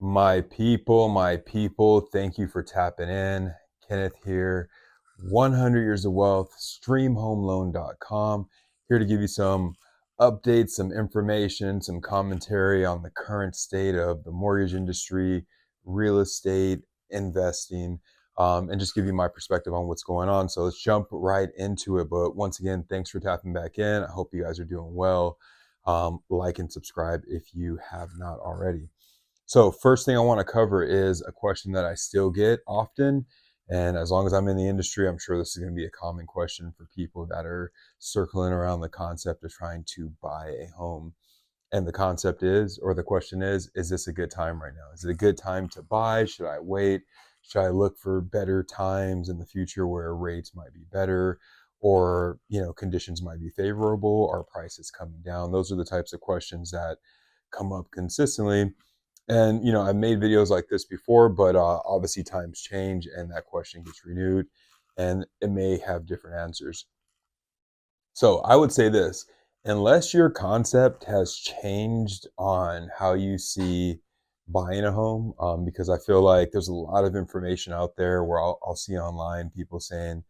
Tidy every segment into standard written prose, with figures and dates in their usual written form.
My people, thank you for tapping in. Kenneth here, 100 Years of Wealth, streamhomeloan.com. Here to give you some updates, some information, some commentary on the current state of the mortgage industry, real estate, investing, and just give you my perspective on what's going on. So let's jump right into it. But once again, thanks for tapping back in. I hope you guys are doing well. Like and subscribe if you have not already. So first thing I want to cover is a question that I still get often. And as long as I'm in the industry, I'm sure this is going to be a common question for people that are circling around the concept of trying to buy a home. And the concept is, or the question is this a good time right now? Is it a good time to buy? Should I wait? Should I look for better times in the future where rates might be better, or conditions might be favorable, or prices coming down? Those are the types of questions that come up consistently. And I've made videos like this before, but obviously times change and that question gets renewed and it may have different answers. So I would say this: unless your concept has changed on how you see buying a home, because I feel like there's a lot of information out there where I'll see online people saying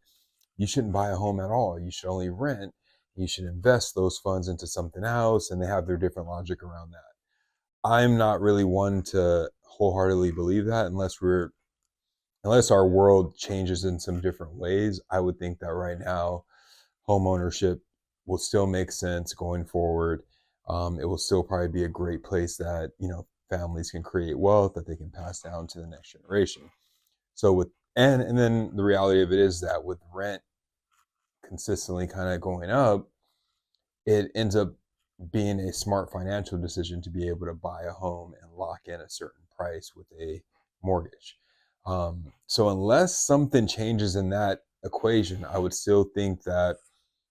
you shouldn't buy a home at all, you should only rent, you should invest those funds into something else, and they have their different logic around that. I'm not really one to wholeheartedly believe that unless our world changes in some different ways. I would think that right now home ownership will still make sense going forward. It will still probably be a great place that families can create wealth that they can pass down to the next generation. So with and then the reality of it is that with rent consistently kind of going up, it ends up being a smart financial decision to be able to buy a home and lock in a certain price with a mortgage. So unless something changes in that equation, I would still think that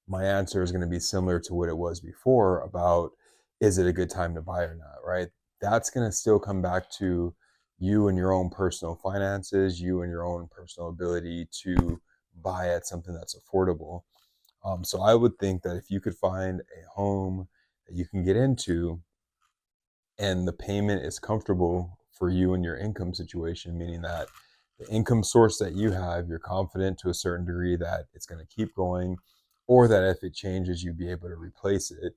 my answer is going to be similar to what it was before about, is it a good time to buy or not, right? That's going to still come back to you and your own personal finances, you and your own personal ability to buy at something that's affordable. So I would think that if you could find a home that you can get into and the payment is comfortable for you and your income situation, meaning that the income source that you have, you're confident to a certain degree that it's going to keep going, or that if it changes, you'd be able to replace it,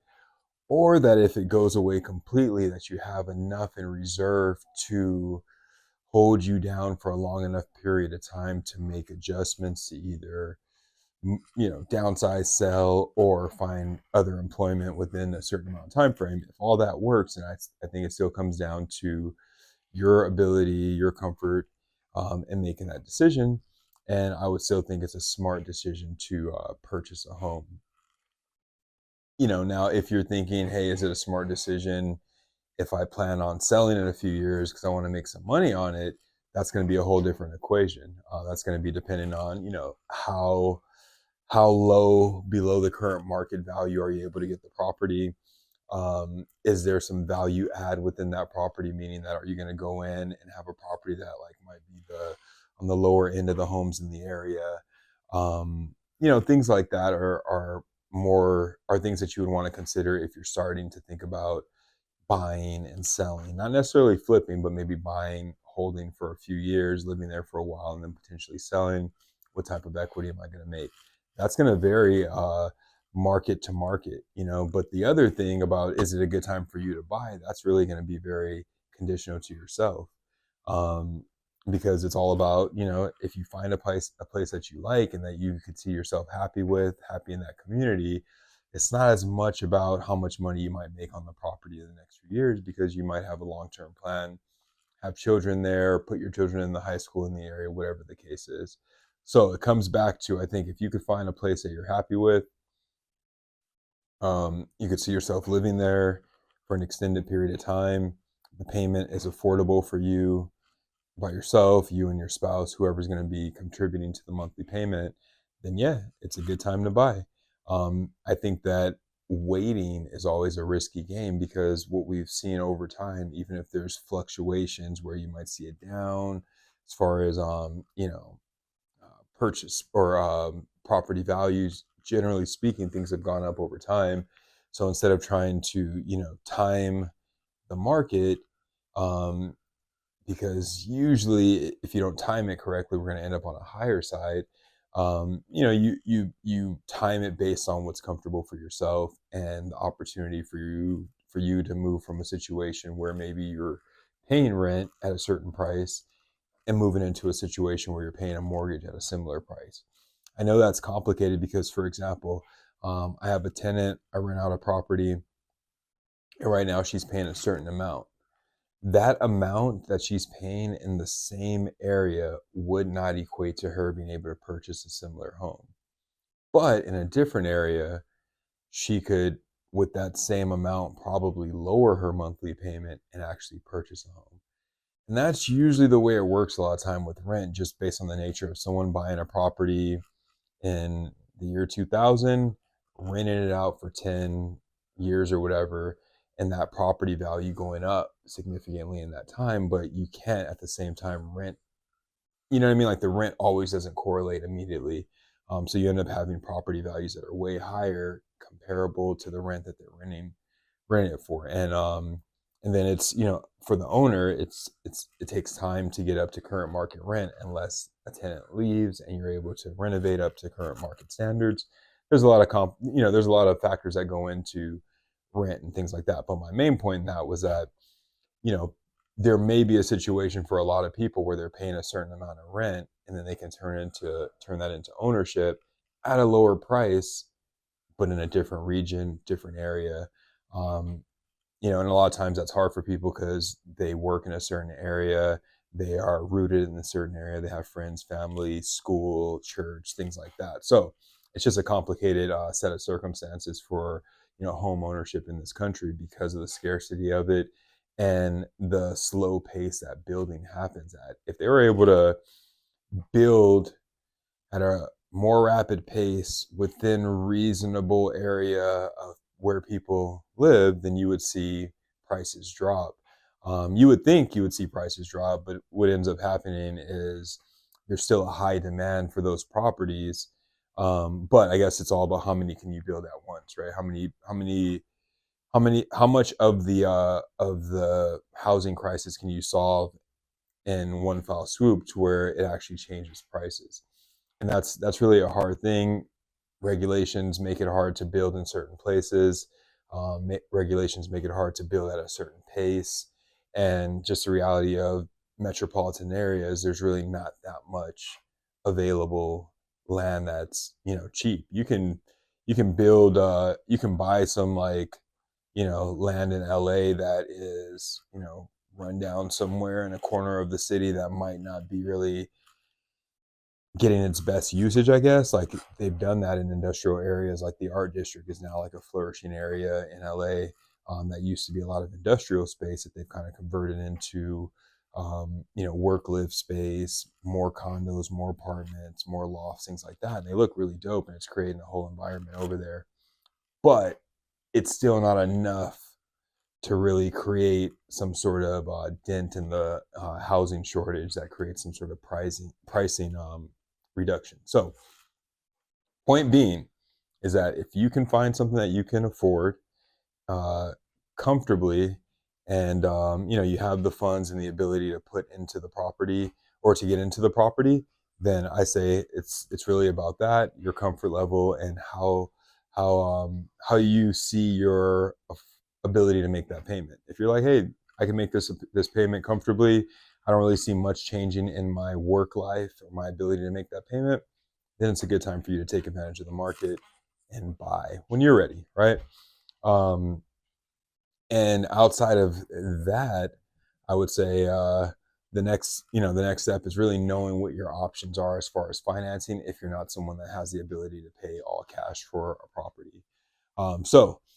or that if it goes away completely, that you have enough in reserve to hold you down for a long enough period of time to make adjustments to either downsize, sell, or find other employment within a certain amount of time frame. If all that works, and I think it still comes down to your ability, your comfort, in making that decision. And I would still think it's a smart decision to purchase a home. Now if you're thinking, hey, is it a smart decision if I plan on selling in a few years because I want to make some money on it? That's going to be a whole different equation. That's going to be dependent on how low below the current market value are you able to get the property. Is there some value add within that property, meaning that are you going to go in and have a property that like might be the on the lower end of the homes in the area. Things like that are things that you would want to consider if you're starting to think about buying and selling, not necessarily flipping, but maybe buying, holding for a few years, living there for a while, and then potentially selling. What type of equity am I going to make? That's going to vary market to market, but the other thing about, is it a good time for you to buy, that's really going to be very conditional to yourself. Because it's all about, if you find a place that you like and that you could see yourself happy in that community, it's not as much about how much money you might make on the property in the next few years, because you might have a long-term plan, have children there, put your children in the high school in the area, whatever the case is. So it comes back to, I think if you could find a place that you're happy with, you could see yourself living there for an extended period of time, the payment is affordable for you by yourself, you and your spouse, whoever's going to be contributing to the monthly payment, then yeah, it's a good time to buy. I think that waiting is always a risky game, because what we've seen over time, even if there's fluctuations where you might see it down as far as purchase or property values, generally speaking, things have gone up over time. So instead of trying to time the market, um, because usually if you don't time it correctly, we're going to end up on a higher side. You time it based on what's comfortable for yourself and the opportunity for you to move from a situation where maybe you're paying rent at a certain price and moving into a situation where you're paying a mortgage at a similar price. I know that's complicated because, for example, I have a tenant, I rent out a property, and right now she's paying a certain amount. That amount that she's paying in the same area would not equate to her being able to purchase a similar home. But in a different area, she could, with that same amount, probably lower her monthly payment and actually purchase a home. And that's usually the way it works a lot of time with rent, just based on the nature of someone buying a property in the year 2000, renting it out for 10 years or whatever, and that property value going up significantly in that time. But you can't at the same time rent, you know what I mean? Like the rent always doesn't correlate immediately. So you end up having property values that are way higher comparable to the rent that they're renting it for. And then it's, for the owner, it takes time to get up to current market rent unless a tenant leaves and you're able to renovate up to current market standards. There's a lot of there's a lot of factors that go into rent and things like that. But my main point in that was that, you know, there may be a situation for a lot of people where they're paying a certain amount of rent and then they can turn that into ownership at a lower price, but in a different region, different area. Um, and a lot of times that's hard for people because they work in a certain area, they are rooted in a certain area, they have friends, family, school, church, things like that. So it's just a complicated set of circumstances for home ownership in this country because of the scarcity of it and the slow pace that building happens at. If they were able to build at a more rapid pace within reasonable area of where people live, then you would see prices drop. You would think you would see prices drop, but what ends up happening is there's still a high demand for those properties. But I guess it's all about how many can you build at once, right? How much of the housing crisis can you solve in one foul swoop to where it actually changes prices? And that's really a hard thing. Regulations make it hard to build in certain places. Regulations make it hard to build at a certain pace, and just the reality of metropolitan areas, there's really not that much available land that's cheap. You can buy some like land in LA that is run down somewhere in a corner of the city that might not be really getting its best usage, I guess. Like they've done that in industrial areas, like the art district is now like a flourishing area in LA. That used to be a lot of industrial space that they've kind of converted into work live space, more condos, more apartments, more lofts, things like that. And they look really dope, and it's creating a whole environment over there. But it's still not enough to really create some sort of dent in the housing shortage that creates some sort of pricing reduction. So, point being is that if you can find something that you can afford uh, comfortably, and you have the funds and the ability to put into the property or to get into the property, then I say it's really about that, your comfort level, and how you see your ability to make that payment. If you're like, hey, I can make this payment comfortably, I don't really see much changing in my work life or my ability to make that payment, then it's a good time for you to take advantage of the market and buy when you're ready, right? Um, and outside of that, I would say the next step is really knowing what your options are as far as financing if you're not someone that has the ability to pay all cash for a property. So